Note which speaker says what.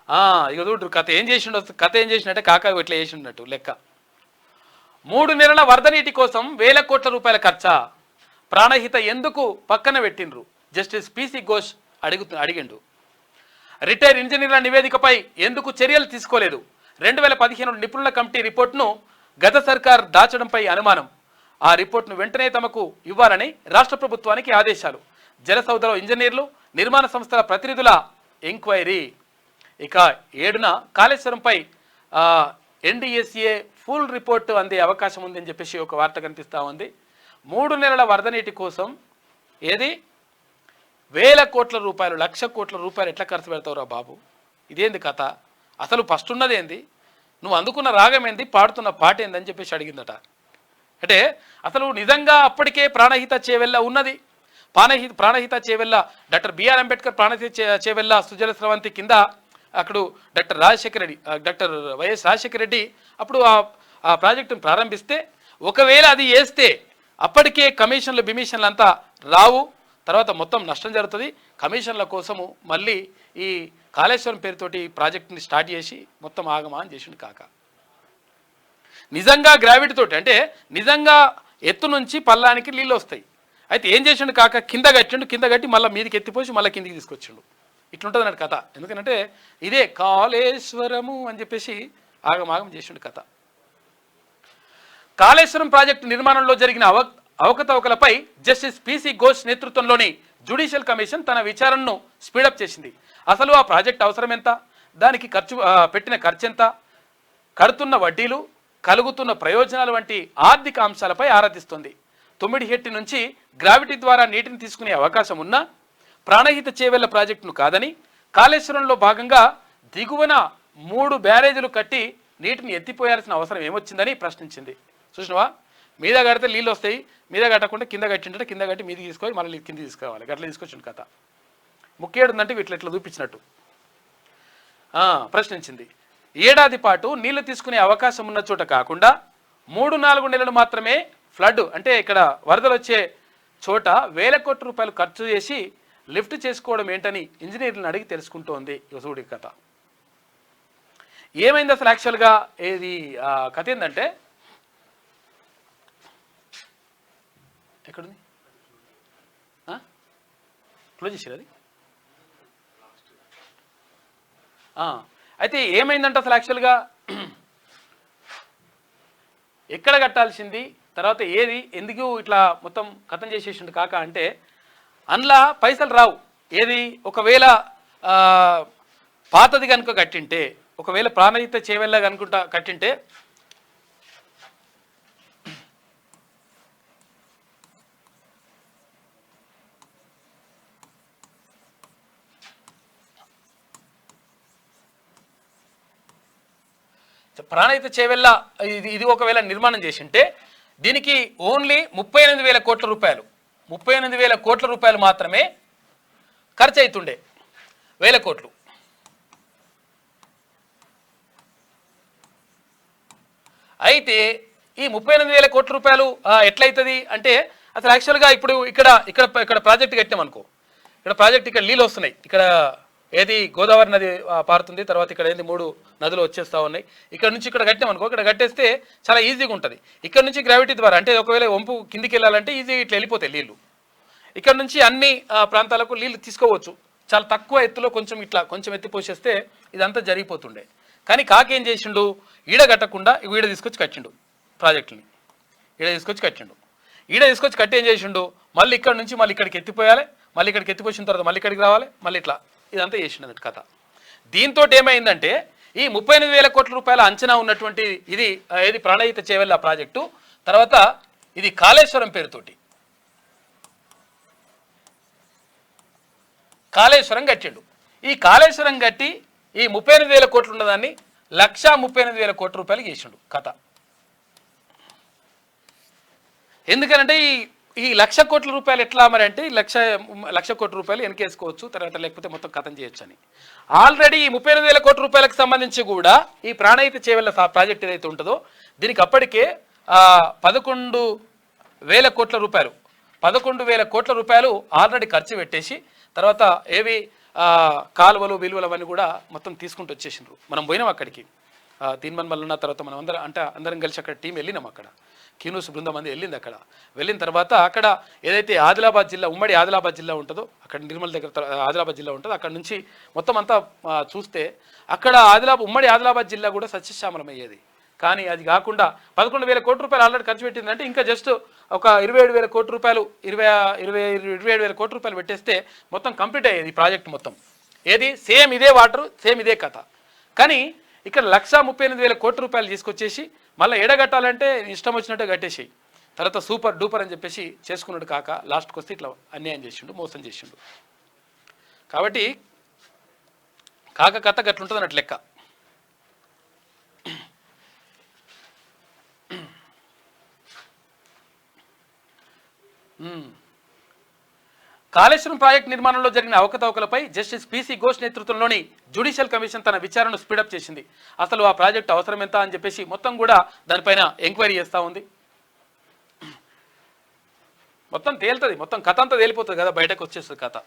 Speaker 1: ఇక చూడు కథ ఏం చేసిండంటే కాకా ఇట్లా చేసిండట్టు లెక్క. 3 నెలల వరద నీటి కోసం వేల కోట్ల రూపాయల ఖర్చా, ప్రాణహిత ఎందుకు పక్కన పెట్టిండ్రు, జస్టిస్ పిసి ఘోష్ అడిగిండు. రిటైర్ ఇంజనీర్ల నివేదికపై ఎందుకు చర్యలు తీసుకోలేదు, 2015 నిపుణుల కమిటీ రిపోర్టును గత సర్కార్ దాచడంపై అనుమానం, ఆ రిపోర్టును వెంటనే తమకు ఇవ్వాలని రాష్ట్ర ప్రభుత్వానికి ఆదేశాలు, జలసౌధలో ఇంజనీర్లు నిర్మాణ సంస్థల ప్రతినిధుల ఎంక్వైరీ. ఇక 7న కాళేశ్వరంపై ఎన్డీఎస్ఏ ఫుల్ రిపోర్టు అందే అవకాశం ఉందని చెప్పేసి ఒక వార్త కనిపిస్తూ ఉంది. 3 నెలల వరద నీటి కోసం ఏది వేల కోట్ల రూపాయలు, 1,00,000 కోట్ల రూపాయలు ఎట్లా ఖర్చు పెడతావురా బాబు, ఇదేంది కథ, అసలు ఫస్ట్ ఉన్నది ఏంది, నువ్వు అందుకున్న రాగం ఏంది, పాడుతున్న పాట ఏందని చెప్పేసి అడిగిందట. అంటే అసలు నిజంగా అప్పటికే ప్రాణహిత చేవెళ్ళ ఉన్నది. ప్రాణహిత చేవెళ్ళ డాక్టర్ బిఆర్ అంబేద్కర్ ప్రాణహిత చేవెళ్ళ సుజల స్రవంతి కింద అక్కడ డాక్టర్ వైఎస్ రాజశేఖర రెడ్డి అప్పుడు ఆ ప్రాజెక్టును ప్రారంభిస్తే, ఒకవేళ అది వేస్తే అప్పటికే కమిషన్లు అంతా రావు, తర్వాత మొత్తం నష్టం జరుగుతుంది. కమిషన్ల కోసము మళ్ళీ ఈ కాళేశ్వరం పేరుతోటి ప్రాజెక్టుని స్టార్ట్ చేసి మొత్తం ఆగమాన్ చేసిండు కాక. నిజంగా గ్రావిటీతోటి అంటే నిజంగా ఎత్తు నుంచి పల్లానికి నీళ్ళు వస్తాయి. అయితే ఏం చేసిండు కాక, కింద కట్టి మళ్ళీ మీదికి ఎత్తిపోసి మళ్ళీ కిందికి తీసుకొచ్చిండు. ఇట్లుంటుంది అన్నట్టు కథ. ఎందుకంటే ఇదే కాళేశ్వరము అని చెప్పేసి ఆగమాగం చేసిండు కథ. కాళేశ్వరం ప్రాజెక్టు నిర్మాణంలో జరిగిన అవకతవకలపై జస్టిస్ పిసి ఘోష్ నేతృత్వంలోని జ్యుడిషియల్ కమిషన్ తన విచారణను స్పీడప్ చేసింది. అసలు ఆ ప్రాజెక్ట్ అవసరం ఎంత, దానికి పెట్టిన ఖర్చు ఎంత, కడుతున్న వడ్డీలు, కలుగుతున్న ప్రయోజనాలు వంటి ఆర్థిక అంశాలపై ఆరాధిస్తుంది. తుమ్మిడిహెట్టి నుంచి గ్రావిటీ ద్వారా నీటిని తీసుకునే అవకాశం ఉన్నా ప్రాణహిత చేవెళ్ల ప్రాజెక్టును కాదని, కాళేశ్వరంలో భాగంగా దిగువన 3 బ్యారేజీలు కట్టి నీటిని ఎత్తిపోయాల్సిన అవసరం ఏమొచ్చిందని ప్రశ్నించింది. చూసినవా, మీద కడితే నీళ్ళు వస్తాయి, మీద కట్టకుండా కింద కట్టింటే కింద కట్టి మీది తీసుకొని మళ్ళీ కింద తీసుకోవాలి, గట్లా తీసుకొచ్చింది కథ. ముఖ్యేడుందంటే ఇట్లా చూపించినట్టు ప్రశ్నించింది. ఏడాది పాటు నీళ్లు తీసుకునే అవకాశం ఉన్న చోట కాకుండా 3-4 నెలలు మాత్రమే ఫ్లడ్ అంటే ఇక్కడ వరదలు వచ్చే చోట వేల కోట్ల రూపాయలు ఖర్చు చేసి లిఫ్ట్ చేసుకోవడం ఏంటని ఇంజనీర్లను అడిగి తెలుసుకుంటోంది యువసుడి కథ. ఏమైంది అసలు యాక్చువల్గా ఇది కథ ఏంటంటే, ఎక్కడుంది క్లోజ్ చేసారు అది. అయితే ఏమైందంటే అసలు యాక్చువల్గా ఎక్కడ కట్టాల్సింది, తర్వాత ఏది ఎందుకు ఇట్లా మొత్తం కథం చేసేసిండు కాక అంటే, అందులో పైసలు రావు. ఏది ఒకవేళ పాతది కనుక కట్టింటే, ఒకవేళ ప్రాణహిత చేవెళ్ళ కనుకుంటా కట్టింటే ప్రాణహిత చేవెళ్ళ ఇది ఒకవేళ నిర్మాణం చేసింటే దీనికి ఓన్లీ 38,000 కోట్ల రూపాయలు 38,000 కోట్ల రూపాయలు మాత్రమే ఖర్చు అవుతుండే, 1000 కోట్లు. అయితే ఈ 38,000 కోట్ల రూపాయలు ఎట్లయితుంది అంటే, అసలు యాక్చువల్గా ఇప్పుడు ఇక్కడ ప్రాజెక్ట్ కట్టినాం అనుకో, ఇక్కడ ప్రాజెక్ట్ ఇక్కడ నీళ్ళు వస్తున్నాయి, ఇక్కడ ఏది గోదావరి నది పారుతుంది, తర్వాత ఇక్కడ ఏంది 3 నదులు వచ్చేస్తూ ఉన్నాయి. ఇక్కడ నుంచి ఇక్కడ కట్టినాం అనుకో, ఇక్కడ కట్టేస్తే చాలా ఈజీగా ఉంటుంది. ఇక్కడ నుంచి గ్రావిటీ ద్వారా అంటే ఒకవేళ వంపు కిందికి వెళ్ళాలంటే ఈజీగా ఇట్లా వెళ్ళిపోతాయి నీళ్ళు. ఇక్కడ నుంచి అన్ని ప్రాంతాలకు నీళ్ళు తీసుకోవచ్చు. చాలా తక్కువ ఎత్తులో కొంచెం ఎత్తి పోసేస్తే ఇదంతా జరిగిపోతుండే. కానీ కాకేం చేసిండు, ఈడ కట్టకుండా ఈడ తీసుకొచ్చి కట్టిండు ప్రాజెక్టుని. ఈడ తీసుకొచ్చి కట్టి ఏం చేసిండు, మళ్ళీ ఇక్కడ నుంచి మళ్ళీ ఇక్కడికి ఎత్తిపోయాలి, మళ్ళీ ఇక్కడికి ఎత్తిపోసిన తర్వాత మళ్ళీ ఇక్కడికి రావాలి, మళ్ళీ ఇట్లా ఇదంతా చేసిండు కథ. దీంతో ఏమైందంటే ఈ 38,000 కోట్ల రూపాయల అంచనా ఉన్నటువంటి ఏది ప్రాణహిత చేవెళ్ళ ప్రాజెక్టు, తర్వాత ఇది కాళేశ్వరం పేరుతోటి కాళేశ్వరం కట్టిండు. ఈ కాళేశ్వరం కట్టి ఈ 38,000 కోట్లు ఉన్నదాన్ని 1,38,000 కోట్ల రూపాయలు చేసిండు కథ. ఎందుకంటే ఈ 1,00,000 కోట్ల రూపాయలు ఎట్లా మరి అంటే, ఈ 1,00,000 కోట్ల రూపాయలు వెనకేసుకోవచ్చు, తర్వాత లేకపోతే మొత్తం కథం చేయొచ్చు అని. ఆల్రెడీ ఈ 38,000 కోట్ల రూపాయలకు సంబంధించి కూడా ఈ ప్రాణహిత చేవెళ్ళ ప్రాజెక్ట్ ఏదైతే ఉంటుందో దీనికి అప్పటికే 11,000 కోట్ల రూపాయలు ఆల్రెడీ ఖర్చు పెట్టేసి, తర్వాత కాలువలు విలువలు అవన్నీ కూడా మొత్తం తీసుకుంటూ వచ్చేసిండ్రు. మనం పోయినాం అక్కడికి, తీన్మన్ మల్లన్న తర్వాత మనం అందరం కలిసి అక్కడ టీం వెళ్ళినాం. అక్కడ కీనూస్ బృందం మంది వెళ్ళింది. అక్కడ వెళ్ళిన తర్వాత అక్కడ ఏదైతే ఆదిలాబాద్ జిల్లా, ఉమ్మడి ఆదిలాబాద్ జిల్లా ఉంటుందో, అక్కడ నిర్మల్ దగ్గర ఆదిలాబాద్ జిల్లా ఉంటుందో, అక్కడ నుంచి మొత్తం అంతా చూస్తే అక్కడ ఉమ్మడి ఆదిలాబాద్ జిల్లా కూడా సస్యశ్యామలం అయ్యేది. కానీ అది కాకుండా 11,000 కోట్ల రూపాయలు ఆల్రెడీ ఖర్చు పెట్టిందంటే ఇంకా జస్ట్ ఒక 27,000 కోట్ల రూపాయలు 27,000 కోట్ల రూపాయలు పెట్టేస్తే మొత్తం కంప్లీట్ అయ్యేది ఈ ప్రాజెక్ట్ మొత్తం. ఏది సేమ్ ఇదే వాటర్, సేమ్ ఇదే కథ. కానీ ఇక్కడ 1,38,000 కోట్ల రూపాయలు తీసుకొచ్చేసి మళ్ళీ ఎడగట్టాలంటే ఇష్టం వచ్చినట్టు కట్టేసి తర్వాత సూపర్ డూపర్ అని చెప్పేసి చేసుకున్నాడు కాక లాస్ట్కి వస్తే ఇట్లా అన్యాయం చేసిండు, మోసం చేసిండు. కాబట్టి కాక కథ గట్లుంటుంది అన్నట్టు లెక్క. కాళేశ్వరం ప్రాజెక్టు నిర్మాణంలో జరిగిన అవకతవకలపై జస్టిస్ పిసి ఘోష్ నేతృత్వంలోని జ్యుడిషియల్ కమిషన్ తన విచారణను స్పీడప్ చేసింది. అసలు ఆ ప్రాజెక్టు అవసరం ఎంత అని చెప్పేసి మొత్తం కూడా దానిపైన ఎంక్వైరీ చేస్తూ ఉంది. మొత్తం తేలుతుంది, మొత్తం కథ అంతా తేలిపోతుంది కదా, బయటకు వచ్చేస్తుంది కథ.